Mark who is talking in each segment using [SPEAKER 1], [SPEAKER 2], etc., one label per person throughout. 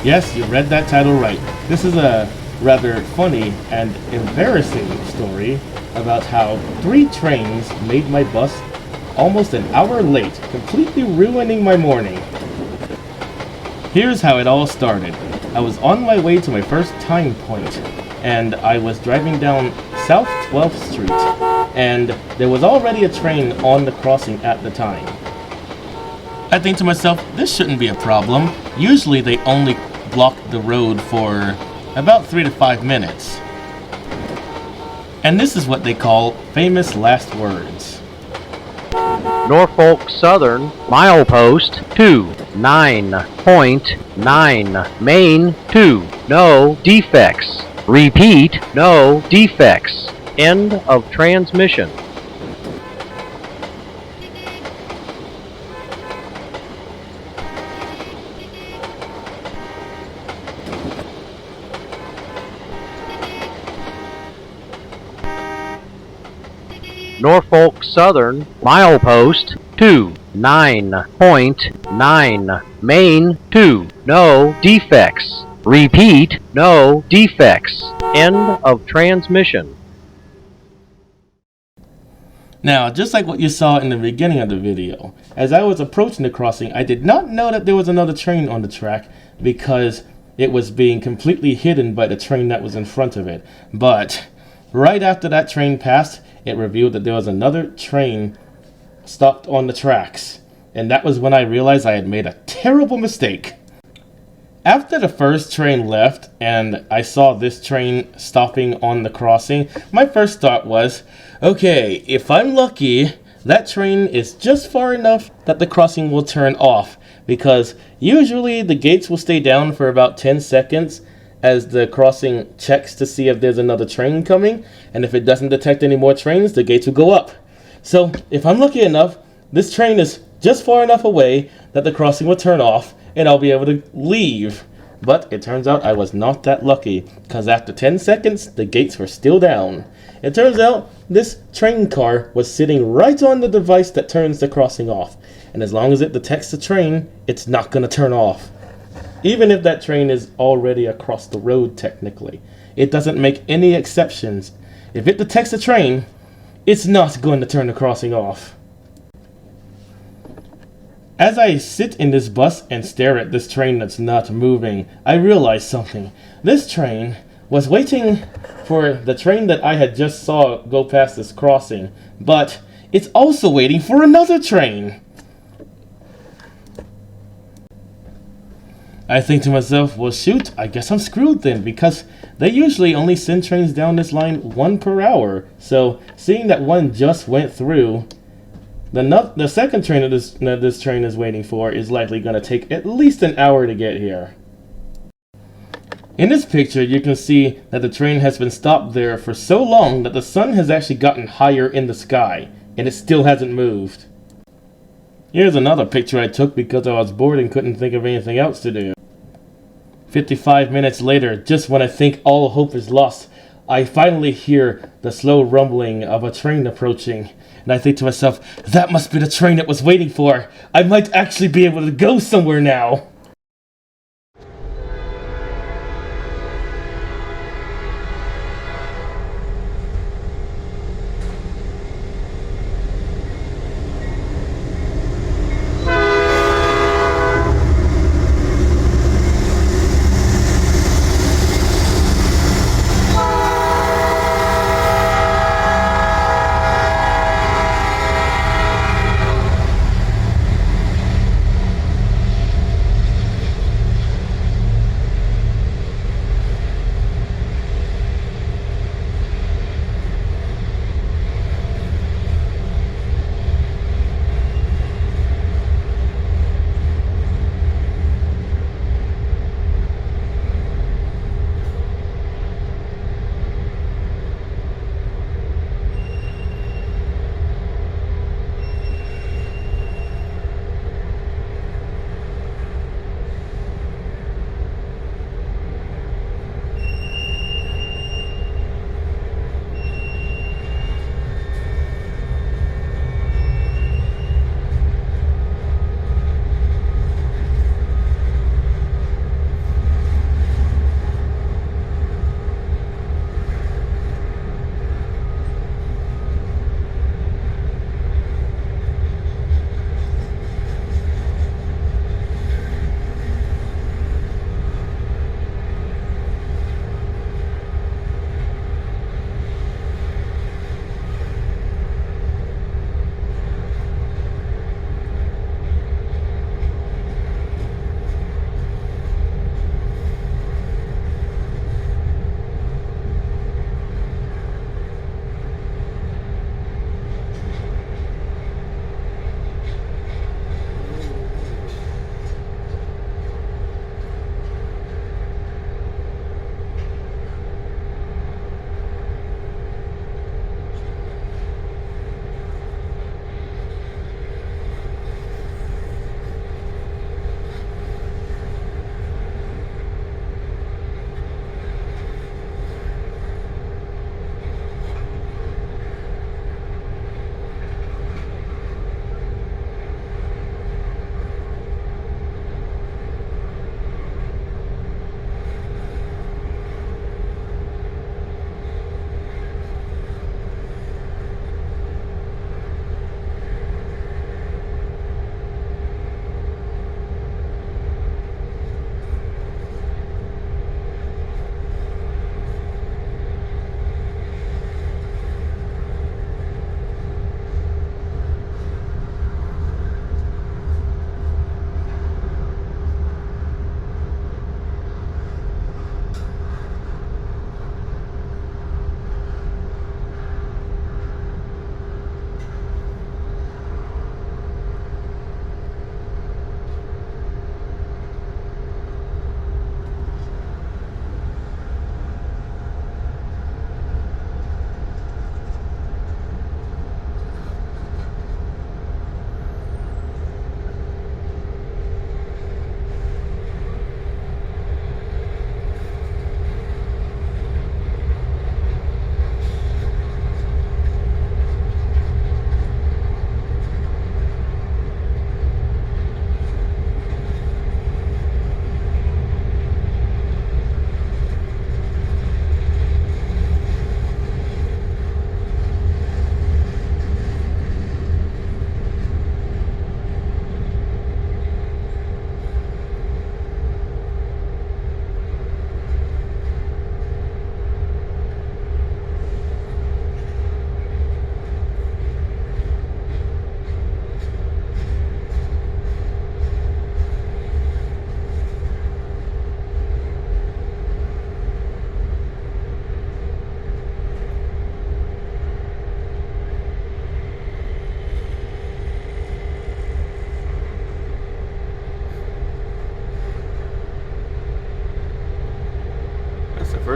[SPEAKER 1] Yes, you read that title right. This is a rather funny and embarrassing story about how 3 trains made my bus almost an hour late, completely ruining my morning. Here's how it all started. I was on my way to my first time point, and I was driving down South 12th Street, and there was already a train on the crossing at the time. I think to myself, this shouldn't be a problem. Usually they only block the road for about 3 to 5 minutes. And this is what they call famous last words.
[SPEAKER 2] Norfolk Southern milepost 2, 9.9, main 2, no defects. Repeat, no defects. End of transmission. Norfolk Southern milepost 2, 9.9, main 2, no defects. Repeat, no defects. End of transmission.
[SPEAKER 1] Now, just like what you saw in the beginning of the video, as I was approaching the crossing, I did not know that there was another train on the track because it was being completely hidden by the train that was in front of it. But right after that train passed, it revealed that there was another train stopped on the tracks. And that was when I realized I had made a terrible mistake. After the first train left and I saw this train stopping on the crossing, my first thought was, okay, if I'm lucky, that train is just far enough that the crossing will turn off, because usually the gates will stay down for about 10 seconds as the crossing checks to see if there's another train coming, and if it doesn't detect any more trains, the gates will go up. So if I'm lucky enough, this train is just far enough away that the crossing will turn off and I'll be able to leave. But it turns out I was not that lucky, because after 10 seconds, the gates were still down. It turns out this train car was sitting right on the device that turns the crossing off, and as long as it detects the train, it's not going to turn off. Even if that train is already across the road technically, it doesn't make any exceptions. If it detects a train, it's not going to turn the crossing off. As I sit in this bus and stare at this train that's not moving, I realize something. This train was waiting for the train that I had just saw go past this crossing, but it's also waiting for another train. I think to myself, well shoot, I guess I'm screwed then, because they usually only send trains down this line 1 per hour. So seeing that one just went through, the second train that this train is waiting for is likely going to take at least an hour to get here. In this picture, you can see that the train has been stopped there for so long that the sun has actually gotten higher in the sky, and it still hasn't moved. Here's another picture I took because I was bored and couldn't think of anything else to do. 55 minutes later, just when I think all hope is lost, I finally hear the slow rumbling of a train approaching. And I think to myself, that must be the train it was waiting for. I might actually be able to go somewhere now.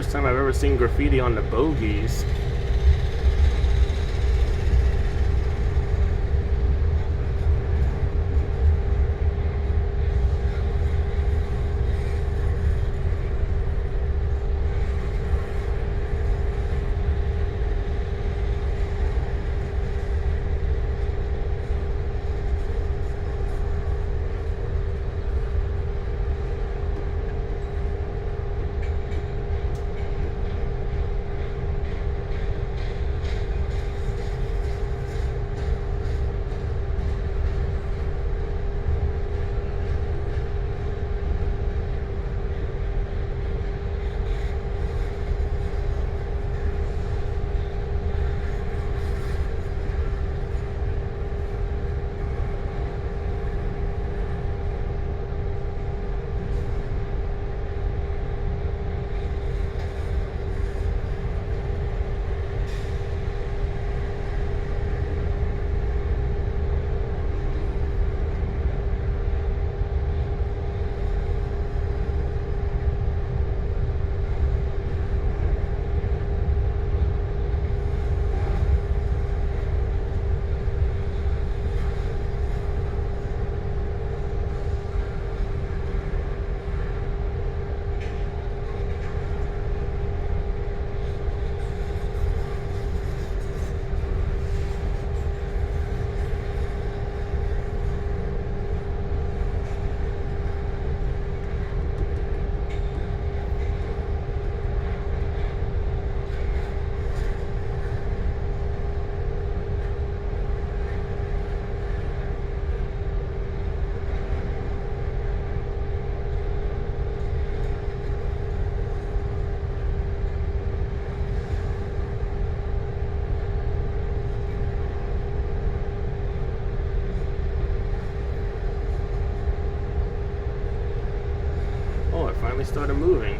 [SPEAKER 1] first time I've ever seen graffiti on the bogies. Finally started moving.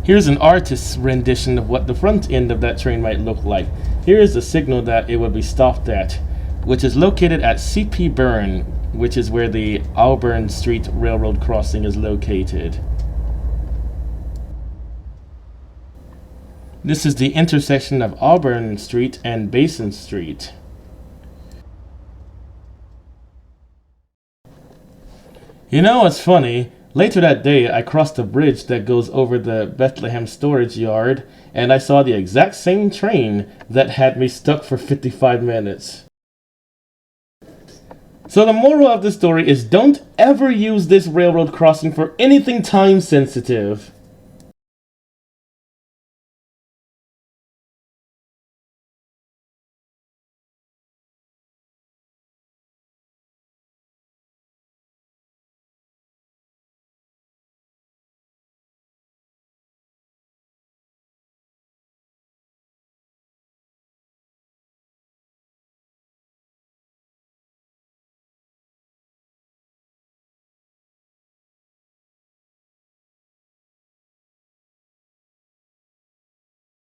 [SPEAKER 1] Here's an artist's rendition of what the front end of that train might look like. Here is the signal that it would be stopped at, which is located at C.P. Burn, which is where the Auburn Street railroad crossing is located. This is the intersection of Auburn Street and Basin Street. You know what's funny? Later that day, I crossed a bridge that goes over the Bethlehem Storage Yard, and I saw the exact same train that had me stuck for 55 minutes. So the moral of the story is don't ever use this railroad crossing for anything time sensitive.